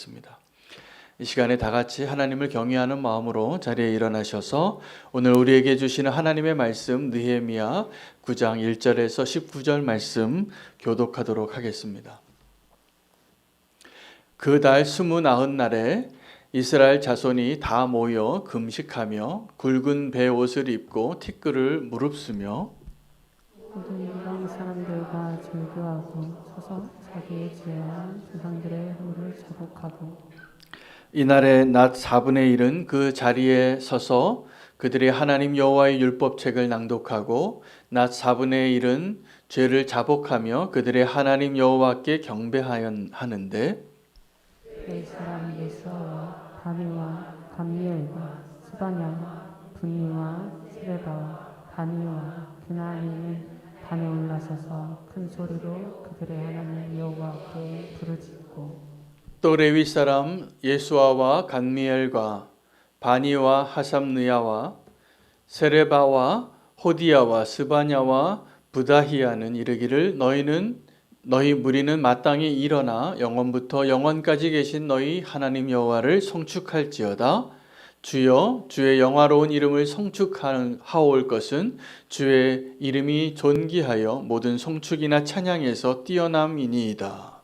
나누겠습니다. 이 시간에 다 같이 하나님을 경외하는 마음으로 자리에 일어나셔서 오늘 우리에게 주시는 하나님의 말씀 느헤미야 9장 1절에서 19절 말씀 교독하도록 하겠습니다. 그 달 29날에 이스라엘 자손이 다 모여 금식하며 굵은 배 옷을 입고 티끌을 무릅쓰며 모든 이방 사람들과 절규하고 서서 자기의 지혜와 조상들의 허물을 자복하고 이날의 낮 4분의 1은 그 자리에 서서 그들의 하나님 여호와의 율법책을 낭독하고 낮 4분의 1은 죄를 자복하며 그들의 하나님 여호와께 경배하는데 그 사람 예수와 바니와 감미엘과 스바냐와 분니와 스레바와 바니와 그나안이는 밤에 올라서서 큰 소리로 그들의 하나님 여호와께 부르짖고 또 레위 사람 예수아와 간미엘과 바니와 하삼느야와 세레바와 호디야와 스바냐와 부다히야는 이르기를 너희 무리는 마땅히 일어나 영원부터 영원까지 계신 너희 하나님 여호와를 송축할지어다. 주여 주의 영화로운 이름을 송축하올 것은 주의 이름이 존귀하여 모든 송축이나 찬양에서 뛰어남이니이다.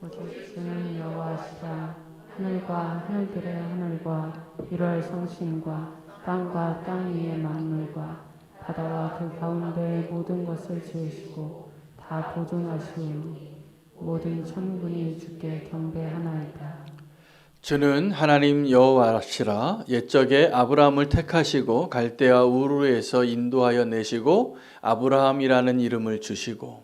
오직 주는 여호와시라. 하늘과 하늘들의 하늘과 이럴 성신과 땅과 땅 위의 만물과 바다와 그 가운데의 모든 것을 지으시고 다 보존하시오니 모든 천군이 주께 경배하나이다. 주는 하나님 여호와시라. 옛적에 아브라함을 택하시고 갈대아 우르에서 인도하여 내시고 아브라함이라는 이름을 주시고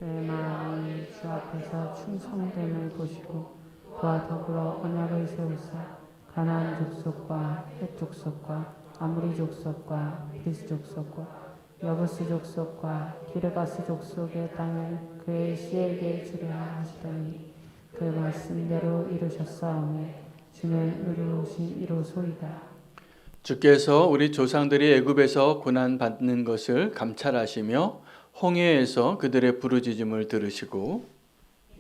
그의 마음이 주 앞에서 충성됨을 보시고 그와 더불어 언약을 세우사 가나안 족속과 헷 족속과 아무리 족속과 브리스 족속과 여부스 족속과 기르가스 족속의 땅을 그의 씨에게 주려 하시더니 그 말씀대로 이루셨사오니 주는 의로우신 이로소이다. 주께서 우리 조상들이 애굽에서 고난 받는 것을 감찰하시며 홍해에서 그들의 부르짖음을 들으시고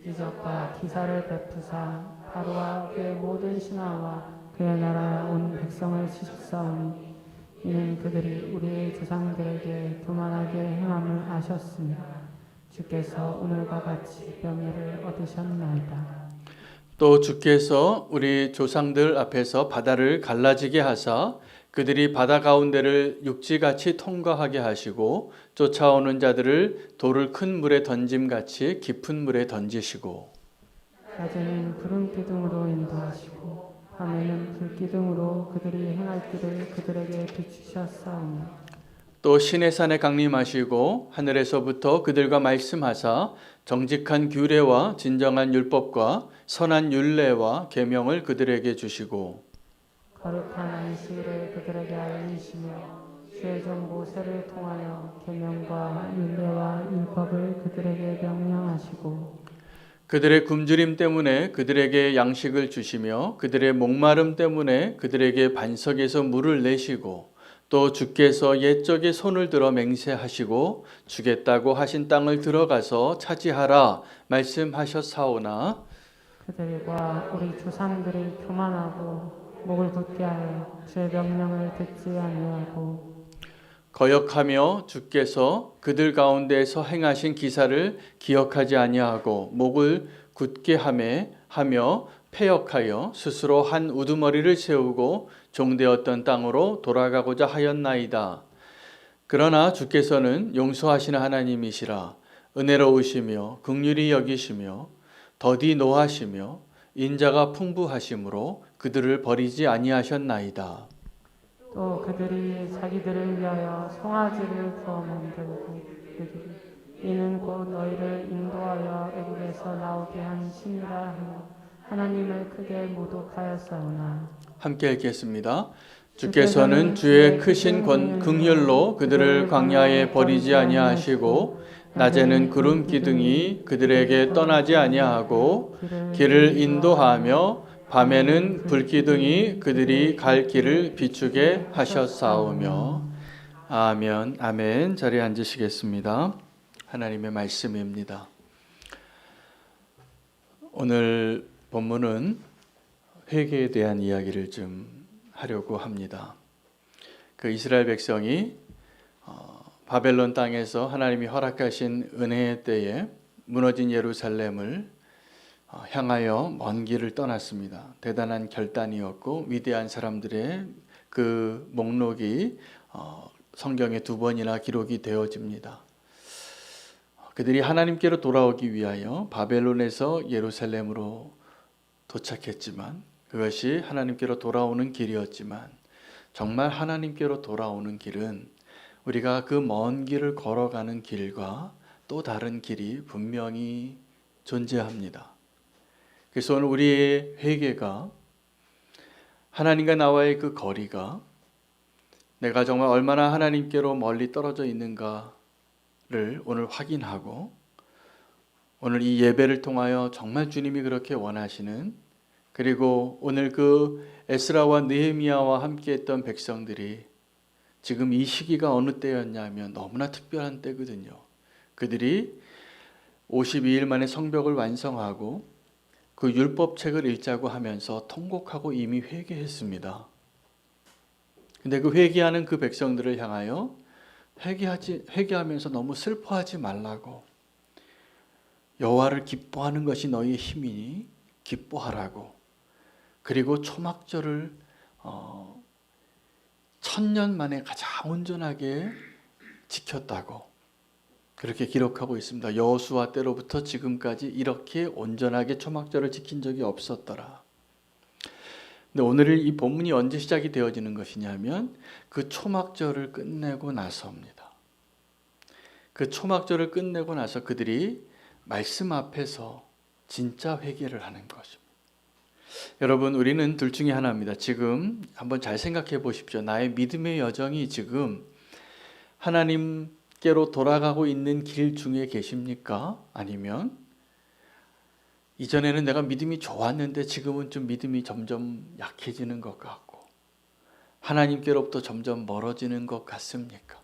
이적과 기사를 베푸사 바로와 그의 모든 신하와 그의 나라에 온 백성을 치셨사오니 이는 그들이 우리의 조상들에게 교만하게 행함을 아셨으며 주께서 오늘과 같이 명예를 얻으셨나이다. 또 주께서 우리 조상들 앞에서 바다를 갈라지게 하사 그들이 바다 가운데를 육지같이 통과하게 하시고 쫓아오는 자들을 돌을 큰 물에 던짐같이 깊은 물에 던지시고 낮에는 구름 기둥으로 인도하시고 밤에는 불 기둥으로 그들이 행할 길을 그들에게 비추셨사오며 또 시내산에 강림하시고 하늘에서부터 그들과 말씀하사 정직한 규례와 진정한 율법과 선한 율례와 계명을 그들에게 주시고 거룩한 안식일을 그들에게 알리시며 주의 종 모세를 통하여 계명과 율례와 율법을 그들에게 명령하시고 그들의 굶주림 때문에 그들에게 양식을 주시며 그들의 목마름 때문에 그들에게 반석에서 물을 내시고 또 주께서 옛적에 손을 들어 맹세하시고 주겠다고 하신 땅을 들어가서 차지하라 말씀하셨사오나 그들과 우리 조상들이 교만하고 목을 굳게 하여 주의 명령을 듣지 아니하고 거역하며 주께서 그들 가운데에서 행하신 기사를 기억하지 아니하고 목을 굳게 하며 패역하여 스스로 한 우두머리를 세우고 종되었던 땅으로 돌아가고자 하였나이다. 그러나 주께서는 용서하시는 하나님이시라. 은혜로우시며 긍휼히 여기시며 더디 노하시며 인자가 풍부하심으로 그들을 버리지 아니하셨나이다. 또 그들이 자기들을 위하여 송아지를 구워 만들고 이는 곧 너희를 인도하여 애굽에서 나오게 한 신이라 하며 하나님을 크게 모독하였사오나 함께 읽겠습니다. 주께서는 주의 크신 긍휼로 그들을 광야에 버리지 아니하시고 낮에는 구름 기둥이 그들에게 떠나지 아니하고 길을 인도하며 밤에는 불 기둥이 그들이 갈 길을 비추게 하셨사오며 아멘. 아멘. 자리에 앉으시겠습니다. 하나님의 말씀입니다. 오늘 본문은 회개에 대한 이야기를 좀 하려고 합니다. 그 이스라엘 백성이 바벨론 땅에서 하나님이 허락하신 은혜의 때에 무너진 예루살렘을 향하여 먼 길을 떠났습니다. 대단한 결단이었고 위대한 사람들의 그 목록이 성경에 2번이나 기록이 되어집니다. 그들이 하나님께로 돌아오기 위하여 바벨론에서 예루살렘으로 도착했지만 그것이 하나님께로 돌아오는 길이었지만 정말 하나님께로 돌아오는 길은 우리가 그 먼 길을 걸어가는 길과 또 다른 길이 분명히 존재합니다. 그래서 오늘 우리의 회개가 하나님과 나와의 그 거리가 내가 정말 얼마나 하나님께로 멀리 떨어져 있는가를 오늘 확인하고 오늘 이 예배를 통하여 정말 주님이 그렇게 원하시는 그리고 오늘 그 에스라와 느헤미야와 함께했던 백성들이 지금 이 시기가 어느 때였냐면 너무나 특별한 때거든요. 그들이 52일 만에 성벽을 완성하고 그 율법책을 읽자고 하면서 통곡하고 이미 회개했습니다. 근데 그 회개하는 그 백성들을 향하여 회개하면서 너무 슬퍼하지 말라고 여호와를 기뻐하는 것이 너희의 힘이니 기뻐하라고 그리고 초막절을 1000년 만에 가장 온전하게 지켰다고 그렇게 기록하고 있습니다. 여호수아 때로부터 지금까지 이렇게 온전하게 초막절을 지킨 적이 없었더라. 근데 오늘 이 본문이 언제 시작이 되어지는 것이냐면 그 초막절을 끝내고 나서입니다. 그 초막절을 끝내고 나서 그들이 말씀 앞에서 진짜 회개를 하는 것입니다. 여러분 우리는 둘 중에 하나입니다. 지금 한번 잘 생각해 보십시오. 나의 믿음의 여정이 지금 하나님께로 돌아가고 있는 길 중에 계십니까? 아니면 이전에는 내가 믿음이 좋았는데 지금은 좀 믿음이 점점 약해지는 것 같고 하나님께로부터 점점 멀어지는 것 같습니까?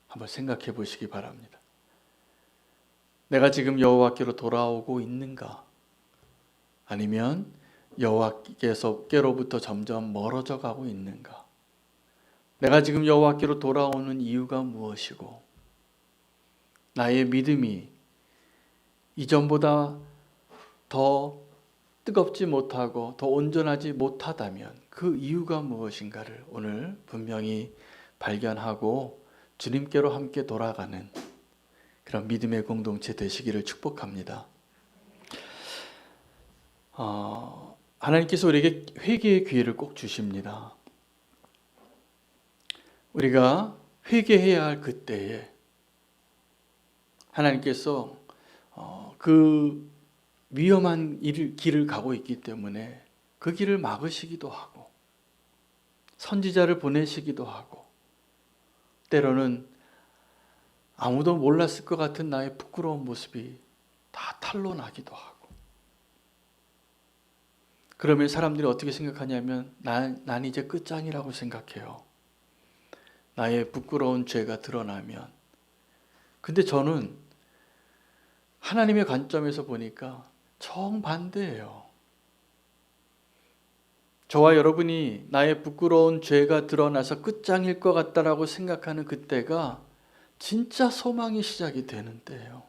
한번 생각해 보시기 바랍니다. 내가 지금 여호와께로 돌아오고 있는가? 아니면 여호와께로부터 점점 멀어져 가고 있는가? 내가 지금 여호와께로 돌아오는 이유가 무엇이고 나의 믿음이 이전보다 더 뜨겁지 못하고 더 온전하지 못하다면 그 이유가 무엇인가를 오늘 분명히 발견하고 주님께로 함께 돌아가는 그런 믿음의 공동체 되시기를 축복합니다. 하나님께서 우리에게 회개의 기회를 꼭 주십니다. 우리가 회개해야 할 그때에 하나님께서 그 위험한 길을 가고 있기 때문에 그 길을 막으시기도 하고 선지자를 보내시기도 하고 때로는 아무도 몰랐을 것 같은 나의 부끄러운 모습이 다 탄로나기도 하고 그러면 사람들이 어떻게 생각하냐면 난 이제 끝장이라고 생각해요. 나의 부끄러운 죄가 드러나면. 근데 저는 하나님의 관점에서 보니까 정반대예요. 저와 여러분이 나의 부끄러운 죄가 드러나서 끝장일 것 같다라고 생각하는 그때가 진짜 소망이 시작이 되는 때예요.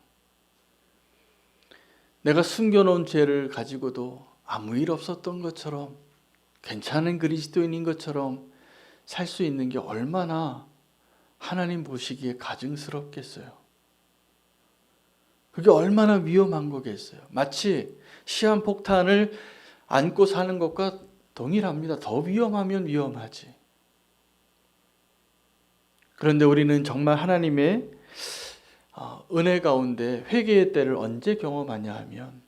내가 숨겨놓은 죄를 가지고도 아무 일 없었던 것처럼 괜찮은 그리스도인인 것처럼 살 수 있는 게 얼마나 하나님 보시기에 가증스럽겠어요. 그게 얼마나 위험한 거겠어요. 마치 시한폭탄을 안고 사는 것과 동일합니다. 더 위험하면 위험하지. 그런데 우리는 정말 하나님의 은혜 가운데 회개의 때를 언제 경험하냐 하면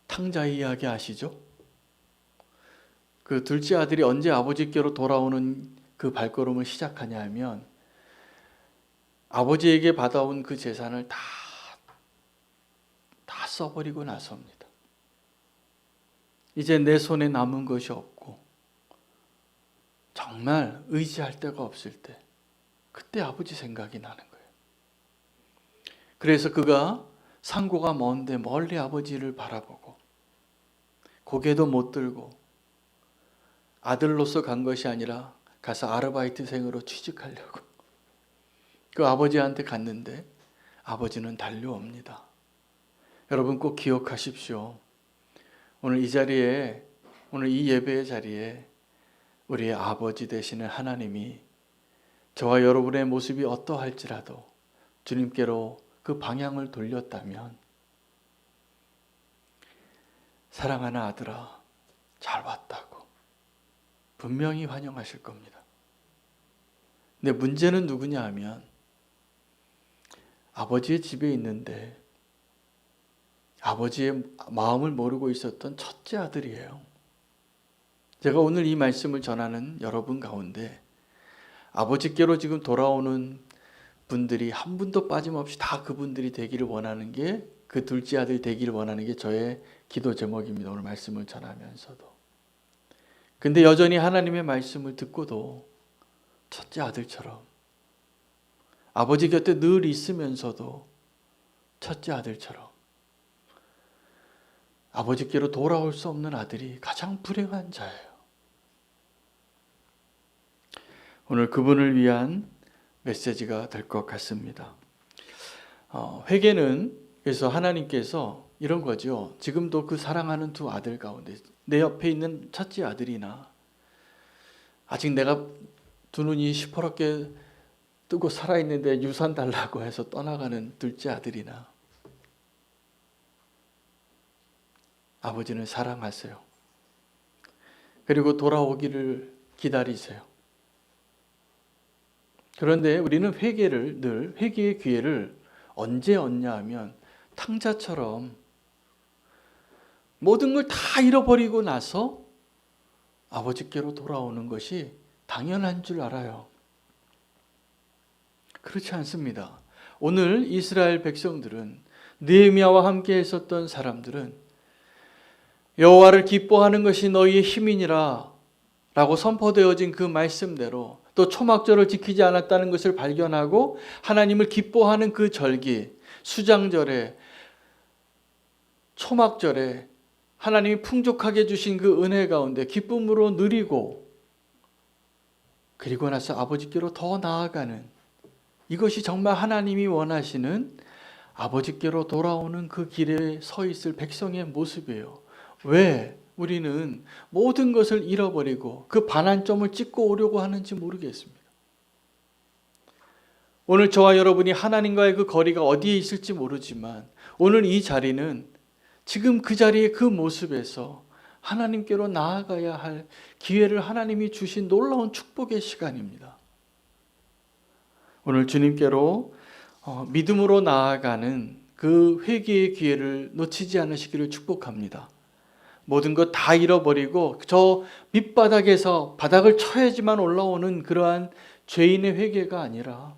탕자 이야기 아시죠? 그 둘째 아들이 언제 아버지께로 돌아오는 그 발걸음을 시작하냐 하면 아버지에게 받아온 그 재산을 다 써버리고 나서입니다. 이제 내 손에 남은 것이 없고 정말 의지할 데가 없을 때 그때 아버지 생각이 나는 거예요. 그래서 그가 상고가 먼데 멀리 아버지를 바라보고 고개도 못 들고 아들로서 간 것이 아니라 가서 아르바이트생으로 취직하려고 그 아버지한테 갔는데 아버지는 달려옵니다. 여러분 꼭 기억하십시오. 오늘 이 자리에, 오늘 이 예배의 자리에 우리의 아버지 되시는 하나님이 저와 여러분의 모습이 어떠할지라도 주님께로 그 방향을 돌렸다면 사랑하는 아들아 잘 왔다고 분명히 환영하실 겁니다. 근데 문제는 누구냐 하면 아버지의 집에 있는데 아버지의 마음을 모르고 있었던 첫째 아들이에요. 제가 오늘 이 말씀을 전하는 여러분 가운데 아버지께로 지금 돌아오는 분들이 한 분도 빠짐없이 다 그분들이 되기를 원하는 게, 그 둘째 아들이 되기를 원하는 게 저의 기도 제목입니다. 오늘 말씀을 전하면서도. 근데 여전히 하나님의 말씀을 듣고도 첫째 아들처럼 아버지 곁에 늘 있으면서도 첫째 아들처럼 아버지께로 돌아올 수 없는 아들이 가장 불행한 자예요. 오늘 그분을 위한 메시지가 될 것 같습니다. 회개는 그래서 하나님께서 이런 거죠. 지금도 그 사랑하는 두 아들 가운데 내 옆에 있는 첫째 아들이나 아직 내가 두 눈이 시퍼렇게 뜨고 살아있는데 유산 달라고 해서 떠나가는 둘째 아들이나 아버지는 사랑하세요. 그리고 돌아오기를 기다리세요. 그런데 우리는 회개의 기회를 언제 얻냐 하면 탕자처럼 모든 걸 다 잃어버리고 나서 아버지께로 돌아오는 것이 당연한 줄 알아요. 그렇지 않습니다. 오늘 이스라엘 백성들은, 느헤미야와 함께 있었던 사람들은 여호와를 기뻐하는 것이 너희의 힘이니라 라고 선포되어진 그 말씀대로 또 초막절을 지키지 않았다는 것을 발견하고 하나님을 기뻐하는 그 절기, 수장절에, 초막절에 하나님이 풍족하게 주신 그 은혜 가운데 기쁨으로 누리고 그리고 나서 아버지께로 더 나아가는, 이것이 정말 하나님이 원하시는 아버지께로 돌아오는 그 길에 서 있을 백성의 모습이에요. 왜 우리는 모든 것을 잃어버리고 그 반환점을 찍고 오려고 하는지 모르겠습니다. 오늘 저와 여러분이 하나님과의 그 거리가 어디에 있을지 모르지만 오늘 이 자리는 지금 그 자리의 그 모습에서 하나님께로 나아가야 할 기회를 하나님이 주신 놀라운 축복의 시간입니다. 오늘 주님께로 믿음으로 나아가는 그 회개의 기회를 놓치지 않으시기를 축복합니다. 모든 것 다 잃어버리고 저 밑바닥에서 바닥을 쳐야지만 올라오는 그러한 죄인의 회개가 아니라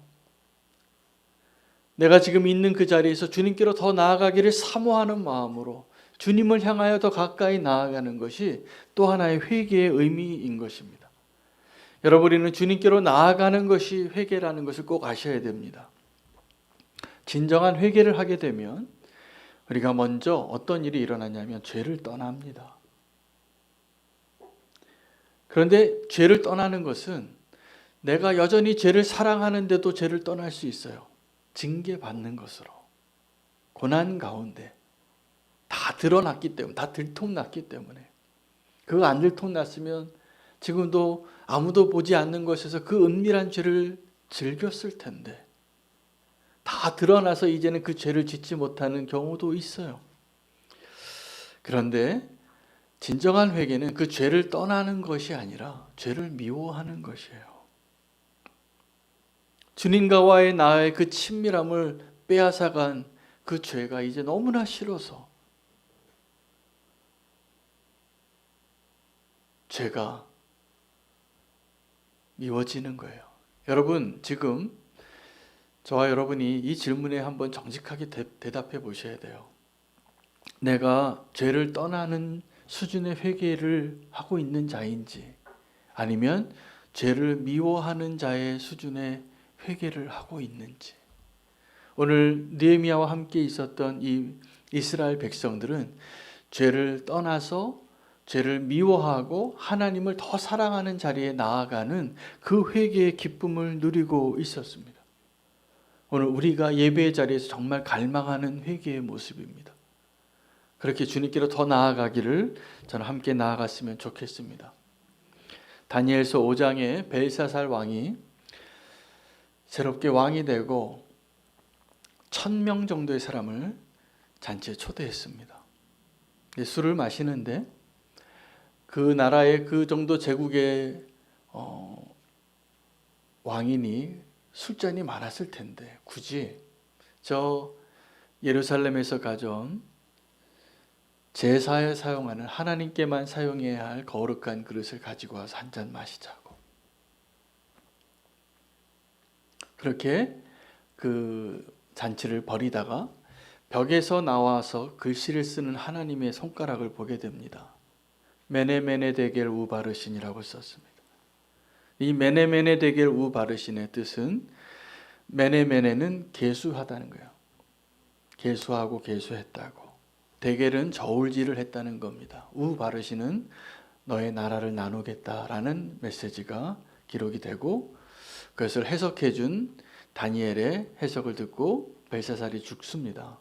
내가 지금 있는 그 자리에서 주님께로 더 나아가기를 사모하는 마음으로 주님을 향하여 더 가까이 나아가는 것이 또 하나의 회개의 의미인 것입니다. 여러분, 우리는 주님께로 나아가는 것이 회개라는 것을 꼭 아셔야 됩니다. 진정한 회개를 하게 되면 우리가 먼저 어떤 일이 일어나냐면 죄를 떠납니다. 그런데 죄를 떠나는 것은 내가 여전히 죄를 사랑하는데도 죄를 떠날 수 있어요. 징계받는 것으로. 고난 가운데 다 드러났기 때문에, 다 들통났기 때문에. 그거 안 들통났으면 지금도 아무도 보지 않는 것에서 그 은밀한 죄를 즐겼을 텐데 다 드러나서 이제는 그 죄를 짓지 못하는 경우도 있어요. 그런데 진정한 회개는 그 죄를 떠나는 것이 아니라 죄를 미워하는 것이에요. 주님과의 나의 그 친밀함을 빼앗아간 그 죄가 이제 너무나 싫어서 죄가 미워지는 거예요. 여러분, 지금 저와 여러분이 이 질문에 한번 정직하게 대답해 보셔야 돼요. 내가 죄를 떠나는 수준의 회개를 하고 있는 자인지 아니면 죄를 미워하는 자의 수준의 회개를 하고 있는지. 오늘 느헤미야와 함께 있었던 이 이스라엘 백성들은 죄를 떠나서 죄를 미워하고 하나님을 더 사랑하는 자리에 나아가는 그 회개의 기쁨을 누리고 있었습니다. 오늘 우리가 예배의 자리에서 정말 갈망하는 회개의 모습입니다. 그렇게 주님께로 더 나아가기를 저는 함께 나아갔으면 좋겠습니다. 다니엘서 5장에 벨사살 왕이 새롭게 왕이 되고 1000명 정도의 사람을 잔치에 초대했습니다. 술을 마시는데 그 나라의 그 정도 제국의 왕이니 술잔이 많았을 텐데 굳이 저 예루살렘에서 가져온 제사에 사용하는 하나님께만 사용해야 할 거룩한 그릇을 가지고 와서 한 잔 마시자고. 그렇게 그 잔치를 벌이다가 벽에서 나와서 글씨를 쓰는 하나님의 손가락을 보게 됩니다. 메네메네 데겔 우바르신이라고 썼습니다. 이 메네메네 데겔 우바르신의 뜻은 메네메네는 계수하다는 거예요. 계수하고 계수했다고. 데겔은 저울질을 했다는 겁니다. 우바르신은 너의 나라를 나누겠다라는 메시지가 기록이 되고 그것을 해석해 준 다니엘의 해석을 듣고 벨사살이 죽습니다.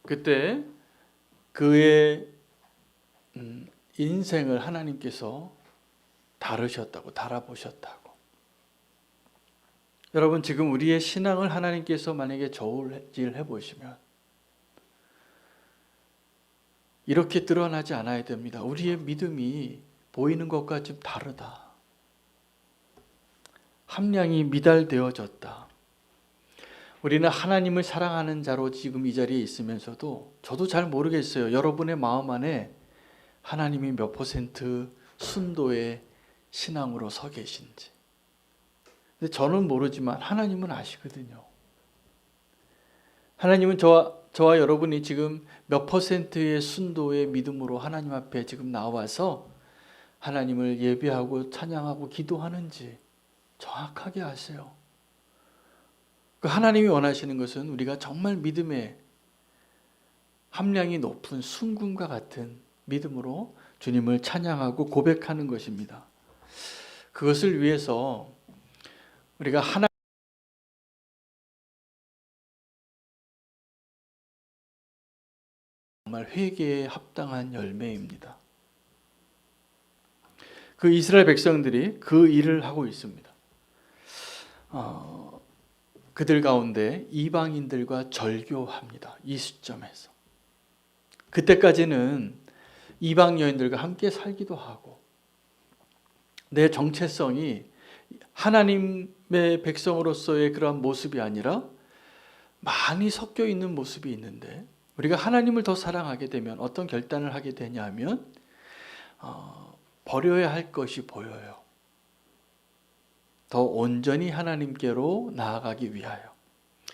그때 그의 인생을 하나님께서 달아보셨다고. 여러분 지금 우리의 신앙을 하나님께서 만약에 저울질해 보시면 이렇게 드러나지 않아야 됩니다. 우리의 믿음이 보이는 것과 좀 다르다. 함량이 미달되어졌다. 우리는 하나님을 사랑하는 자로 지금 이 자리에 있으면서도 저도 잘 모르겠어요. 여러분의 마음 안에 하나님이 몇 %, 순도의 신앙으로 서 계신지. 근데 저는 모르지만 하나님은 아시거든요. 하나님은 저와 여러분이 지금 몇 %의 순도의 믿음으로 하나님 앞에 지금 나와서 하나님을 예배하고 찬양하고 기도하는지 정확하게 아세요. 그 하나님이 원하시는 것은 우리가 정말 믿음의 함량이 높은 순금과 같은 믿음으로 주님을 찬양하고 고백하는 것입니다. 그것을 위해서 우리가 정말 회개에 합당한 열매입니다. 그 이스라엘 백성들이 그 일을 하고 있습니다. 그들 가운데 이방인들과 절교합니다. 이 시점에서. 그때까지는 이방 여인들과 함께 살기도 하고 내 정체성이 하나님의 백성으로서의 그러한 모습이 아니라 많이 섞여 있는 모습이 있는데 우리가 하나님을 더 사랑하게 되면 어떤 결단을 하게 되냐 하면 버려야 할 것이 보여요. 더 온전히 하나님께로 나아가기 위하여.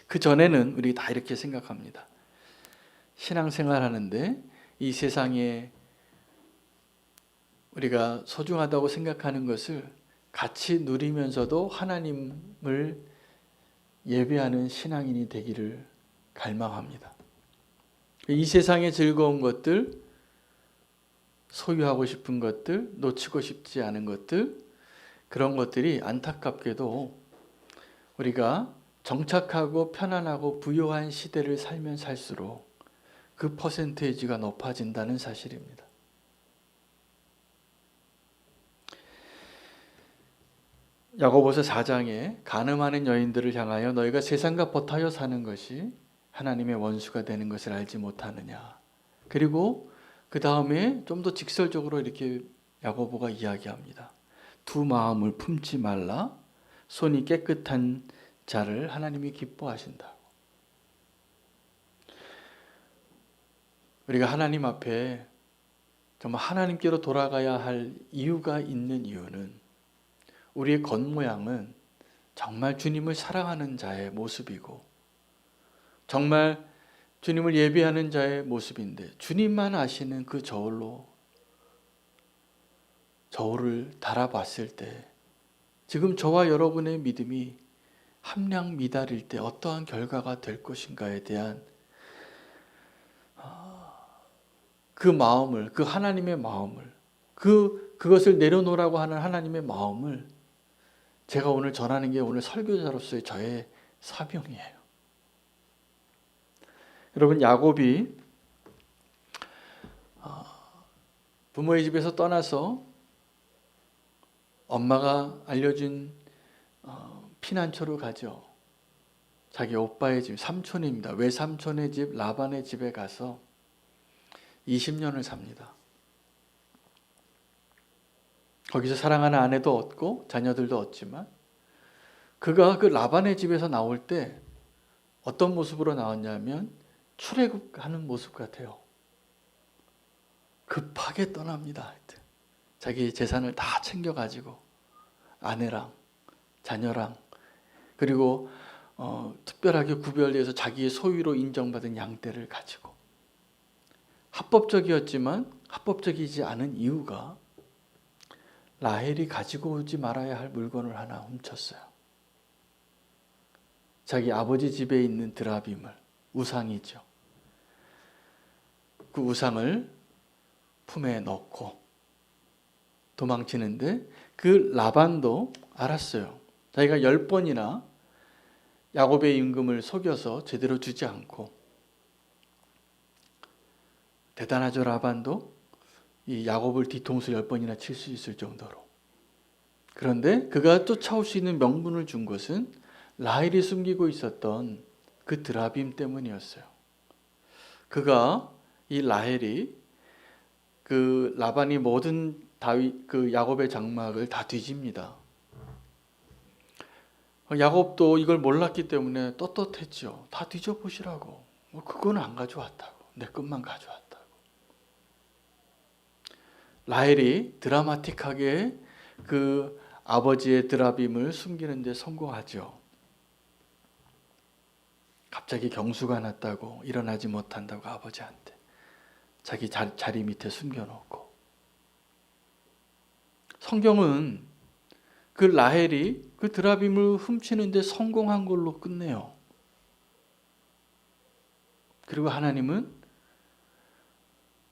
그 전에는 우리 다 이렇게 생각합니다. 신앙생활 하는데 이 세상에 우리가 소중하다고 생각하는 것을 같이 누리면서도 하나님을 예배하는 신앙인이 되기를 갈망합니다. 이 세상의 즐거운 것들, 소유하고 싶은 것들, 놓치고 싶지 않은 것들, 그런 것들이 안타깝게도 우리가 정착하고 편안하고 부유한 시대를 살면 살수록 그 퍼센테이지가 높아진다는 사실입니다. 야고보서 4장에 간음하는 여인들을 향하여 너희가 세상과 버타여 사는 것이 하나님의 원수가 되는 것을 알지 못하느냐. 그리고 그 다음에 좀 더 직설적으로 이렇게 야고보가 이야기합니다. 두 마음을 품지 말라. 손이 깨끗한 자를 하나님이 기뻐하신다고. 우리가 하나님 앞에 정말 하나님께로 돌아가야 할 이유가 있는 이유는 우리의 겉모양은 정말 주님을 사랑하는 자의 모습이고 정말 주님을 예배하는 자의 모습인데 주님만 아시는 그 저울을 달아봤을 때 지금 저와 여러분의 믿음이 함량 미달일 때 어떠한 결과가 될 것인가에 대한 그 마음을, 그 하나님의 마음을, 그것을 내려놓으라고 하는 하나님의 마음을 제가 오늘 전하는 게 오늘 설교자로서의 저의 사명이에요. 여러분, 야곱이 부모의 집에서 떠나서 엄마가 알려준 피난처로 가죠. 자기 오빠의 집, 삼촌입니다. 외삼촌의 집, 라반의 집에 가서 20년을 삽니다. 거기서 사랑하는 아내도 얻고 자녀들도 얻지만 그가 그 라반의 집에서 나올 때 어떤 모습으로 나왔냐면 출애굽하는 모습 같아요. 급하게 떠납니다. 자기 재산을 다 챙겨가지고 아내랑 자녀랑 그리고 특별하게 구별되어서 자기의 소유로 인정받은 양떼를 가지고 합법적이었지만 합법적이지 않은 이유가 라헬이 가지고 오지 말아야 할 물건을 하나 훔쳤어요. 자기 아버지 집에 있는 드라빔을, 우상이죠. 그 우상을 품에 넣고 도망치는데 그 라반도 알았어요. 자기가 10번이나 야곱의 임금을 속여서 제대로 주지 않고, 대단하죠. 라반도 이 야곱을 뒤통수 10번이나 칠 수 있을 정도로. 그런데 그가 쫓아올 수 있는 명분을 준 것은 라헬이 숨기고 있었던 그 드라빔 때문이었어요. 그가 이 라헬이 그 라반이 모든 그 야곱의 장막을 다 뒤집니다. 야곱도 이걸 몰랐기 때문에 떳떳했죠. 다 뒤져보시라고. 그건 안 가져왔다고. 내 것만 가져왔다고. 라헬이 드라마틱하게 그 아버지의 드라빔을 숨기는 데 성공하죠. 갑자기 경수가 났다고, 일어나지 못한다고 아버지한테 자기 자리 밑에 숨겨놓고. 성경은 그 라헬이 그 드라빔을 훔치는 데 성공한 걸로 끝내요. 그리고 하나님은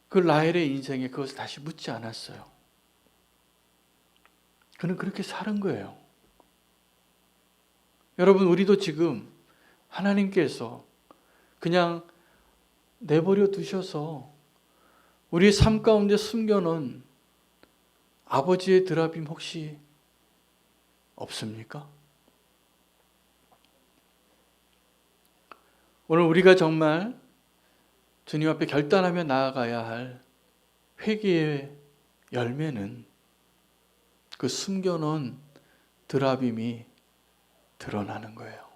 그 라헬의 인생에 그것을 다시 묻지 않았어요. 그는 그렇게 사는 거예요. 여러분, 우리도 지금 하나님께서 그냥 내버려 두셔서 우리의 삶 가운데 숨겨놓은 아버지의 드라빔 혹시 없습니까? 오늘 우리가 정말 주님 앞에 결단하며 나아가야 할 회개의 열매는 그 숨겨놓은 드라빔이 드러나는 거예요.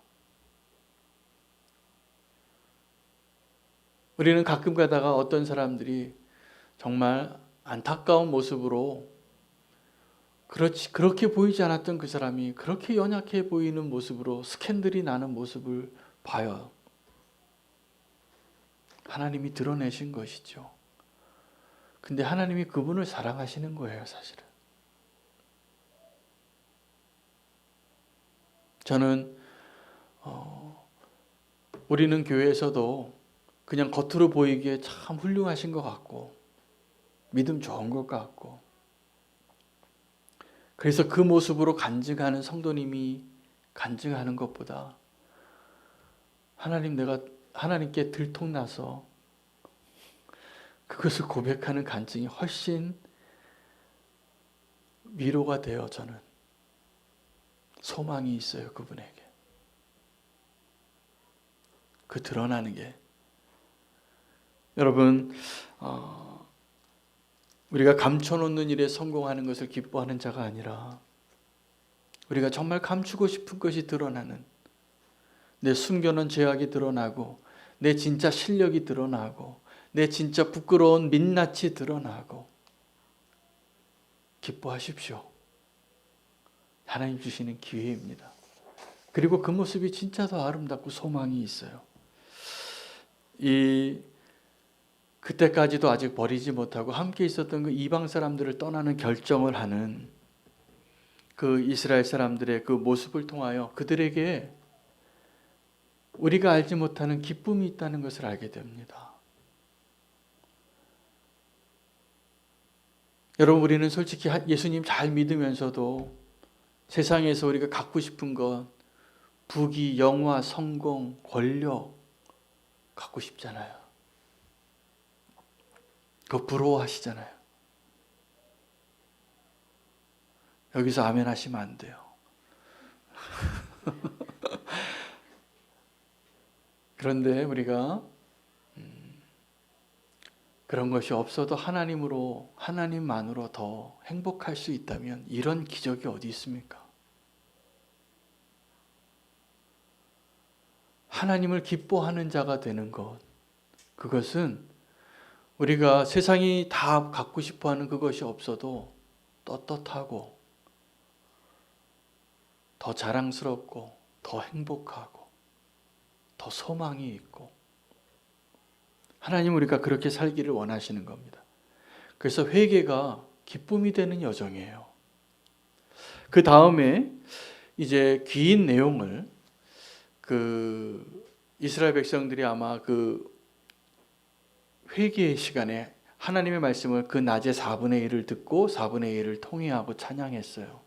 우리는 가끔 가다가 어떤 사람들이 정말 안타까운 모습으로 그렇게 보이지 않았던 그 사람이 그렇게 연약해 보이는 모습으로 스캔들이 나는 모습을 봐요. 하나님이 드러내신 것이죠. 근데 하나님이 그분을 사랑하시는 거예요, 사실은. 저는 우리는 교회에서도 그냥 겉으로 보이기에 참 훌륭하신 것 같고 믿음 좋은 것 같고, 그래서 그 모습으로 간증하는 성도님이 간증하는 것보다 내가 하나님께 들통나서 그것을 고백하는 간증이 훨씬 위로가 돼요. 저는 소망이 있어요, 그분에게. 그 드러나는 게. 여러분, 우리가 감춰놓는 일에 성공하는 것을 기뻐하는 자가 아니라 우리가 정말 감추고 싶은 것이 드러나는, 내 숨겨놓은 죄악이 드러나고 내 진짜 실력이 드러나고 내 진짜 부끄러운 민낯이 드러나고, 기뻐하십시오. 하나님 주시는 기회입니다. 그리고 그 모습이 진짜 더 아름답고 소망이 있어요. 그때까지도 아직 버리지 못하고 함께 있었던 그 이방 사람들을 떠나는 결정을 하는 그 이스라엘 사람들의 그 모습을 통하여 그들에게 우리가 알지 못하는 기쁨이 있다는 것을 알게 됩니다. 여러분, 우리는 솔직히 예수님 잘 믿으면서도 세상에서 우리가 갖고 싶은 것, 부귀, 영화, 성공, 권력 갖고 싶잖아요. 그거 부러워하시잖아요. 여기서 아멘 하시면 안 돼요. 그런데 우리가 그런 것이 없어도 하나님만으로 더 행복할 수 있다면 이런 기적이 어디 있습니까? 하나님을 기뻐하는 자가 되는 것, 그것은 우리가 세상이 다 갖고 싶어하는 그것이 없어도 떳떳하고 더 자랑스럽고 더 행복하고 더 소망이 있고, 하나님 우리가 그렇게 살기를 원하시는 겁니다. 그래서 회개가 기쁨이 되는 여정이에요. 그 다음에 이제 긴 내용을 이스라엘 백성들이 아마 회개의 시간에 하나님의 말씀을 그 낮에 4분의 1을 듣고 4분의 1을 통회하고 찬양했어요.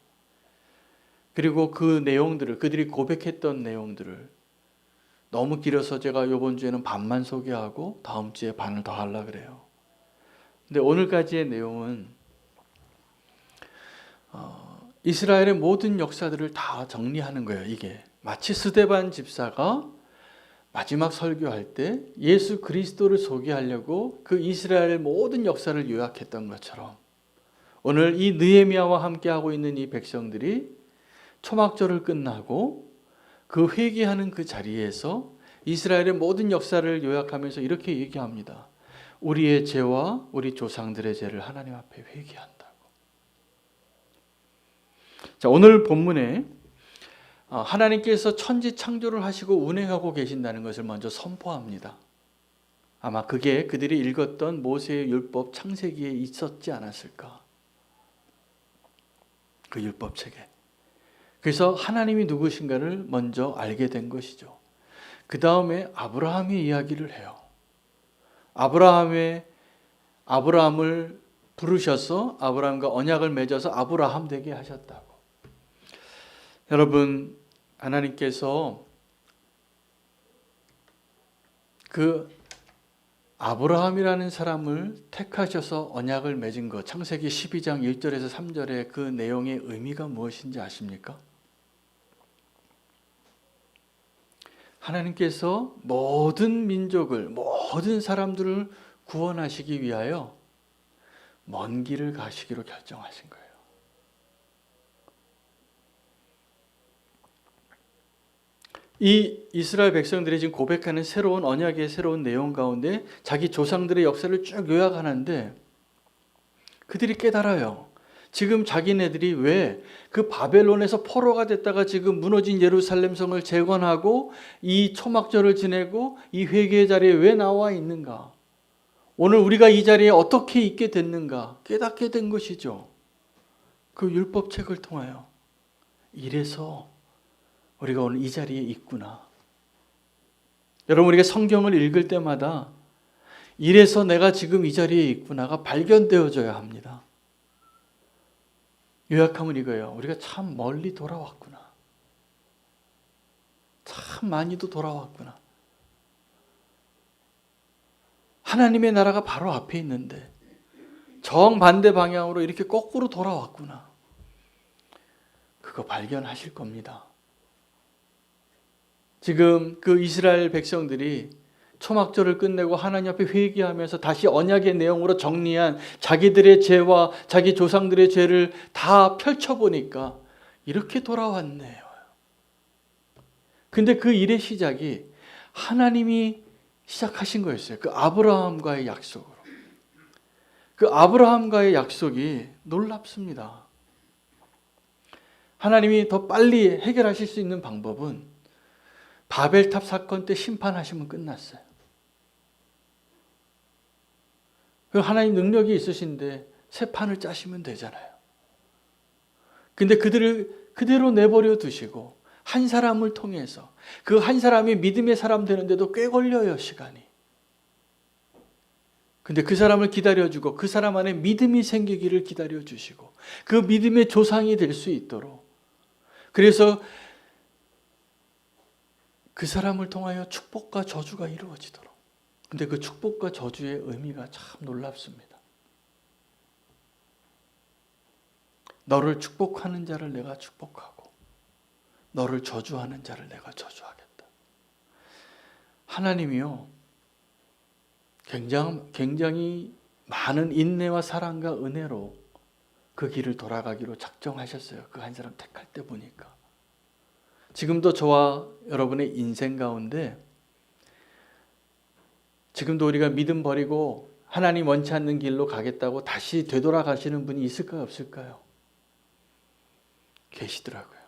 그리고 그 내용들을, 그들이 고백했던 내용들을 너무 길어서 제가 이번 주에는 반만 소개하고 다음 주에 반을 더 하려고 그래요. 근데 오늘까지의 내용은 이스라엘의 모든 역사들을 다 정리하는 거예요. 이게 마치 스데반 집사가 마지막 설교할 때 예수 그리스도를 소개하려고 그 이스라엘의 모든 역사를 요약했던 것처럼, 오늘 이 느헤미야와 함께 하고 있는 이 백성들이 초막절을 끝나고 그 회개하는 그 자리에서 이스라엘의 모든 역사를 요약하면서 이렇게 얘기합니다. 우리의 죄와 우리 조상들의 죄를 하나님 앞에 회개한다고. 자, 오늘 본문에 하나님께서 천지 창조를 하시고 운행하고 계신다는 것을 먼저 선포합니다. 아마 그게 그들이 읽었던 모세의 율법 창세기에 있었지 않았을까? 그 율법책에. 그래서 하나님이 누구신가를 먼저 알게 된 것이죠. 그 다음에 아브라함의 이야기를 해요. 아브라함을 부르셔서 아브라함과 언약을 맺어서 아브라함 되게 하셨다고. 여러분, 하나님께서 그 아브라함이라는 사람을 택하셔서 언약을 맺은 것, 창세기 12장 1절에서 3절의 그 내용의 의미가 무엇인지 아십니까? 하나님께서 모든 민족을, 모든 사람들을 구원하시기 위하여 먼 길을 가시기로 결정하신 거예요. 이 이스라엘 백성들이 지금 고백하는 새로운 언약의 새로운 내용 가운데 자기 조상들의 역사를 쭉 요약하는데, 그들이 깨달아요. 지금 자기네들이 왜 그 바벨론에서 포로가 됐다가 지금 무너진 예루살렘 성을 재건하고 이 초막절을 지내고 이 회개의 자리에 왜 나와 있는가? 오늘 우리가 이 자리에 어떻게 있게 됐는가? 깨닫게 된 것이죠. 그 율법책을 통하여. 이래서 우리가 오늘 이 자리에 있구나. 여러분, 우리가 성경을 읽을 때마다 이래서 내가 지금 이 자리에 있구나가 발견되어져야 합니다. 요약하면 이거예요. 우리가 참 멀리 돌아왔구나. 참 많이도 돌아왔구나. 하나님의 나라가 바로 앞에 있는데 정반대 방향으로 이렇게 거꾸로 돌아왔구나. 그거 발견하실 겁니다. 지금 그 이스라엘 백성들이 초막절을 끝내고 하나님 앞에 회개하면서 다시 언약의 내용으로 정리한 자기들의 죄와 자기 조상들의 죄를 다 펼쳐보니까 이렇게 돌아왔네요. 근데 그 일의 시작이 하나님이 시작하신 거였어요. 그 아브라함과의 약속으로. 그 아브라함과의 약속이 놀랍습니다. 하나님이 더 빨리 해결하실 수 있는 방법은 바벨탑 사건 때 심판하시면 끝났어요. 하나님 능력이 있으신데 새 판을 짜시면 되잖아요. 근데 그들을 그대로 내버려 두시고 한 사람을 통해서. 그 한 사람이 믿음의 사람 되는데도 꽤 걸려요, 시간이. 근데 그 사람을 기다려주고 그 사람 안에 믿음이 생기기를 기다려주시고 그 믿음의 조상이 될 수 있도록, 그래서 그 사람을 통하여 축복과 저주가 이루어지도록. 근데 그 축복과 저주의 의미가 참 놀랍습니다. 너를 축복하는 자를 내가 축복하고 너를 저주하는 자를 내가 저주하겠다. 하나님이요, 굉장히 많은 인내와 사랑과 은혜로 그 길을 돌아가기로 작정하셨어요. 그 한 사람 택할 때 보니까. 지금도 저와 여러분의 인생 가운데 지금도 우리가 믿음 버리고 하나님 원치 않는 길로 가겠다고 다시 되돌아가시는 분이 있을까요, 없을까요? 계시더라고요.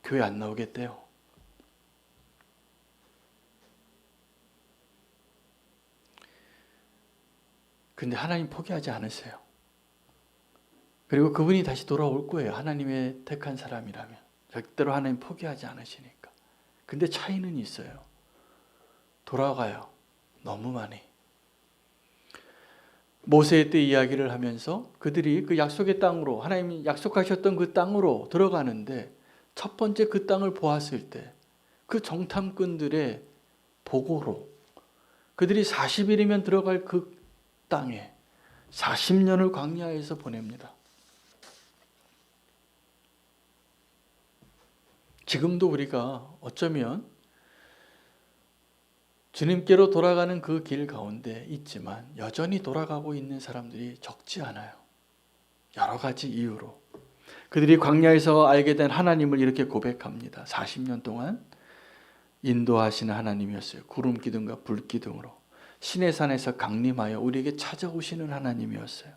교회 안 나오겠대요. 근데 하나님 포기하지 않으세요. 그리고 그분이 다시 돌아올 거예요. 하나님의 택한 사람이라면. 절대로 하나님 포기하지 않으시니까. 근데 차이는 있어요. 돌아가요. 너무 많이. 모세의 때 이야기를 하면서 그들이 그 약속의 땅으로, 하나님이 약속하셨던 그 땅으로 들어가는데 첫 번째 그 땅을 보았을 때 그 정탐꾼들의 보고로 그들이 40일이면 들어갈 그 땅에 40년을 광야에서 보냅니다. 지금도 우리가 어쩌면 주님께로 돌아가는 그 길 가운데 있지만 여전히 돌아가고 있는 사람들이 적지 않아요. 여러 가지 이유로. 그들이 광야에서 알게 된 하나님을 이렇게 고백합니다. 40년 동안 인도하시는 하나님이었어요. 구름 기둥과 불 기둥으로 시내산에서 강림하여 우리에게 찾아오시는 하나님이었어요.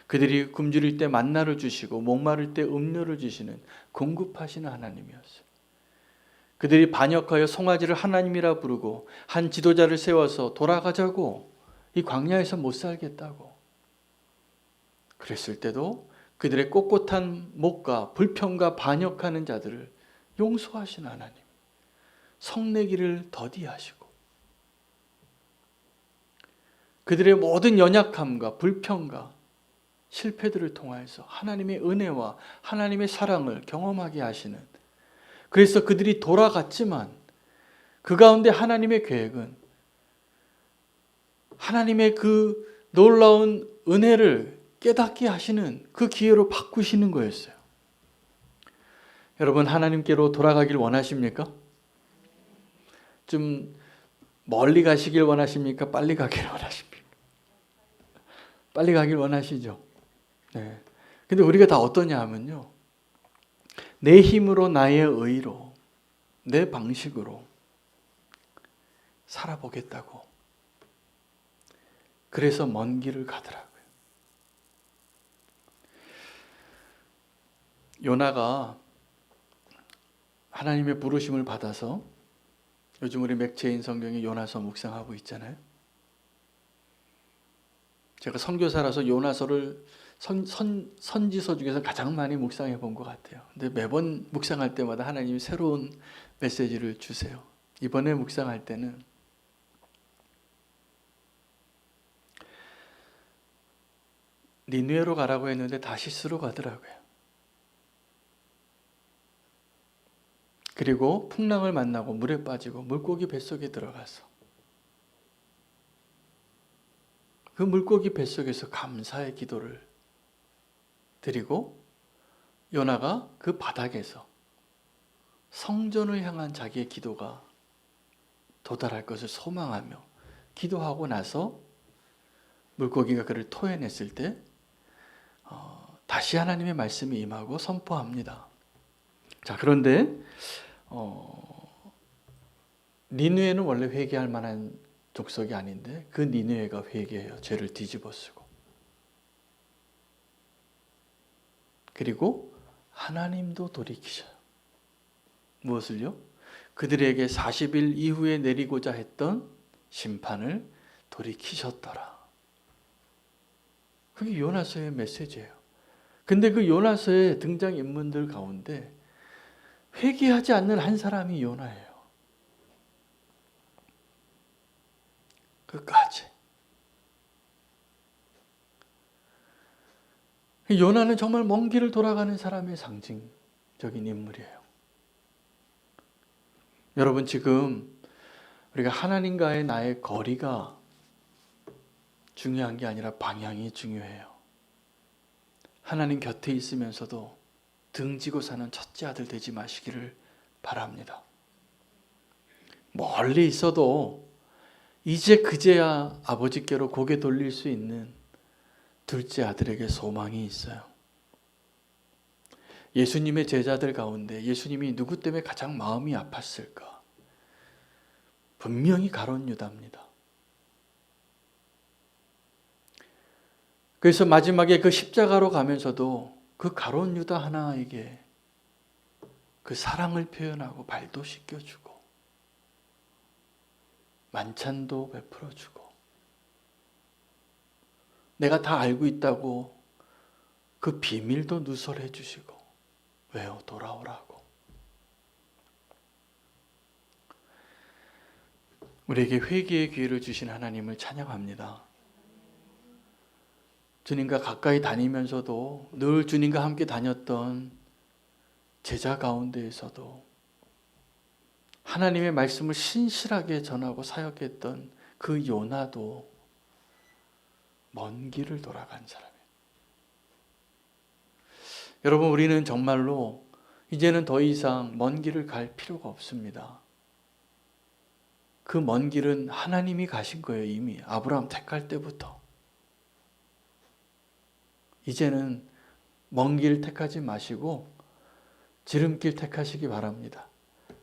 그들이 굶주릴 때 만나를 주시고 목마를 때 음료를 주시는 공급하시는 하나님이었어요. 그들이 반역하여 송아지를 하나님이라 부르고 한 지도자를 세워서 돌아가자고, 이 광야에서 못 살겠다고 그랬을 때도 그들의 꼿꼿한 목과 불평과 반역하는 자들을 용서하신 하나님, 성내기를 더디하시고 그들의 모든 연약함과 불평과 실패들을 통하여서 하나님의 은혜와 하나님의 사랑을 경험하게 하시는, 그래서 그들이 돌아갔지만 그 가운데 하나님의 계획은 하나님의 그 놀라운 은혜를 깨닫게 하시는 그 기회로 바꾸시는 거였어요. 여러분, 하나님께로 돌아가길 원하십니까? 좀 멀리 가시길 원하십니까? 빨리 가길 원하십니까? 빨리 가길 원하시죠. 네. 근데 우리가 다 어떠냐 하면요, 내 힘으로, 나의 의로, 내 방식으로 살아보겠다고. 그래서 먼 길을 가더라고요. 요나가 하나님의 부르심을 받아서 요즘 우리 맥체인 성경에 요나서 묵상하고 있잖아요. 제가 선교사라서 요나서를 선지서 중에서 가장 많이 묵상해 본 것 같아요. 근데 매번 묵상할 때마다 하나님이 새로운 메시지를 주세요. 이번에 묵상할 때는 니느웨로 가라고 했는데 다시스로 가더라고요. 그리고 풍랑을 만나고 물에 빠지고 물고기 뱃속에 들어가서 그 물고기 뱃속에서 감사의 기도를 드리고, 요나가 그 바닥에서 성전을 향한 자기의 기도가 도달할 것을 소망하며 기도하고 나서 물고기가 그를 토해냈을 때 다시 하나님의 말씀이 임하고 선포합니다. 자, 그런데 니느웨는 원래 회개할 만한 족속이 아닌데 그 니느웨가 회개해요. 죄를 뒤집어쓰고. 그리고 하나님도 돌이키셔요. 무엇을요? 그들에게 40일 이후에 내리고자 했던 심판을 돌이키셨더라. 그게 요나서의 메시지예요. 근데 그 요나서의 등장인물들 가운데 회개하지 않는 한 사람이 요나예요. 끝까지. 요나는 정말 먼 길을 돌아가는 사람의 상징적인 인물이에요. 여러분, 지금 우리가 하나님과의 나의 거리가 중요한 게 아니라 방향이 중요해요. 하나님 곁에 있으면서도 등지고 사는 첫째 아들 되지 마시기를 바랍니다. 멀리 있어도 이제 그제야 아버지께로 고개 돌릴 수 있는 둘째 아들에게 소망이 있어요. 예수님의 제자들 가운데 예수님이 누구 때문에 가장 마음이 아팠을까? 분명히 가룟 유다입니다. 그래서 마지막에 그 십자가로 가면서도 그 가룟 유다 하나에게 그 사랑을 표현하고 발도 씻겨주고 만찬도 베풀어주고 내가 다 알고 있다고 그 비밀도 누설해 주시고 왜요? 돌아오라고. 우리에게 회개의 기회를 주신 하나님을 찬양합니다. 주님과 가까이 다니면서도 늘 주님과 함께 다녔던 제자 가운데에서도 하나님의 말씀을 신실하게 전하고 사역했던 그 요나도 먼 길을 돌아간 사람이에요. 여러분, 우리는 정말로 이제는 더 이상 먼 길을 갈 필요가 없습니다. 그 먼 길은 하나님이 가신 거예요. 이미 아브라함 택할 때부터. 이제는 먼 길 택하지 마시고 지름길 택하시기 바랍니다.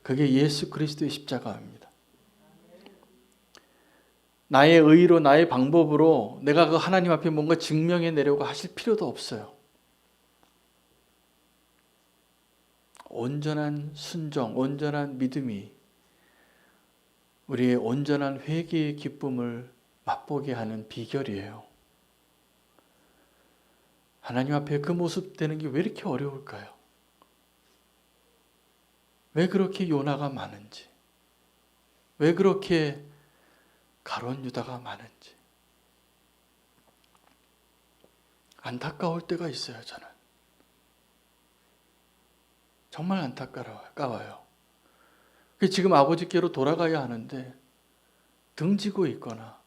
그게 예수 그리스도의 십자가입니다. 나의 의로 나의 방법으로 내가 그 하나님 앞에 뭔가 증명해내려고 하실 필요도 없어요. 온전한 순종, 온전한 믿음이 우리의 온전한 회개의 기쁨을 맛보게 하는 비결이에요. 하나님 앞에 그 모습 되는 게 왜 이렇게 어려울까요? 왜 그렇게 요나가 많은지, 왜 그렇게 가룟 유다가 많은지 안타까울 때가 있어요. 저는 정말 안타까워요. 지금 아버지께로 돌아가야 하는데 등지고 있거나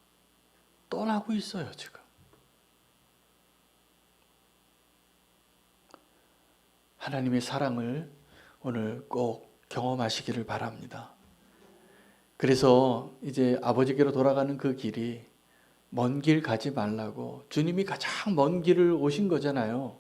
떠나고 있어요. 지금 하나님의 사랑을 오늘 꼭 경험하시기를 바랍니다. 그래서 이제 아버지께로 돌아가는 그 길이 먼 길 가지 말라고 주님이 가장 먼 길을 오신 거잖아요.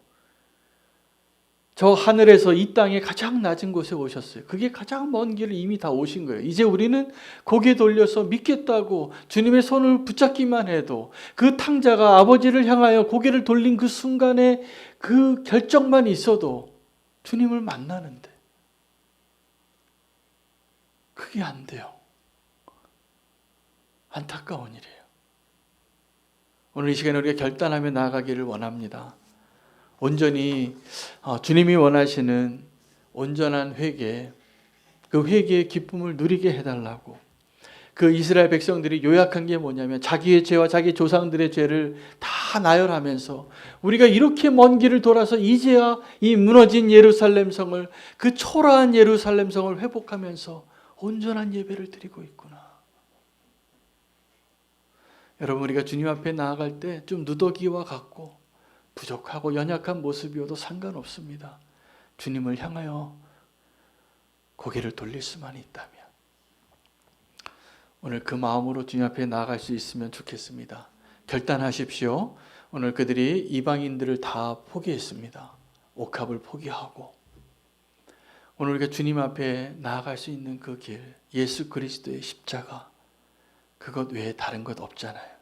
저 하늘에서 이 땅에 가장 낮은 곳에 오셨어요. 그게 가장 먼 길을 이미 다 오신 거예요. 이제 우리는 고개 돌려서 믿겠다고 주님의 손을 붙잡기만 해도 그 탕자가 아버지를 향하여 고개를 돌린 그 순간에 그 결정만 있어도 주님을 만나는데 그게 안 돼요. 안타까운 일이에요. 오늘 이 시간에 우리가 결단하며 나아가기를 원합니다. 온전히 주님이 원하시는 온전한 회개, 그 회개의 기쁨을 누리게 해달라고. 그 이스라엘 백성들이 요약한 게 뭐냐면 자기의 죄와 자기 조상들의 죄를 다 나열하면서 우리가 이렇게 먼 길을 돌아서 이제야 이 무너진 예루살렘 성을, 그 초라한 예루살렘 성을 회복하면서 온전한 예배를 드리고 있구나. 여러분, 우리가 주님 앞에 나아갈 때 좀 누더기와 같고 부족하고 연약한 모습이어도 상관없습니다. 주님을 향하여 고개를 돌릴 수만 있다면 오늘 그 마음으로 주님 앞에 나아갈 수 있으면 좋겠습니다. 결단하십시오. 오늘 그들이 이방인들을 다 포기했습니다. 옥합을 포기하고 오늘 우리가 주님 앞에 나아갈 수 있는 그 길, 예수 그리스도의 십자가, 그것 외에 다른 것 없잖아요.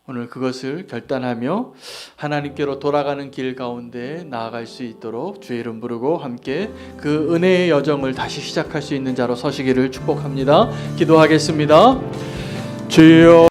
오늘 그것을 결단하며 하나님께로 돌아가는 길 가운데 나아갈 수 있도록 주의 이름 부르고 함께 그 은혜의 여정을 다시 시작할 수 있는 자로 서시기를 축복합니다. 기도하겠습니다. 주여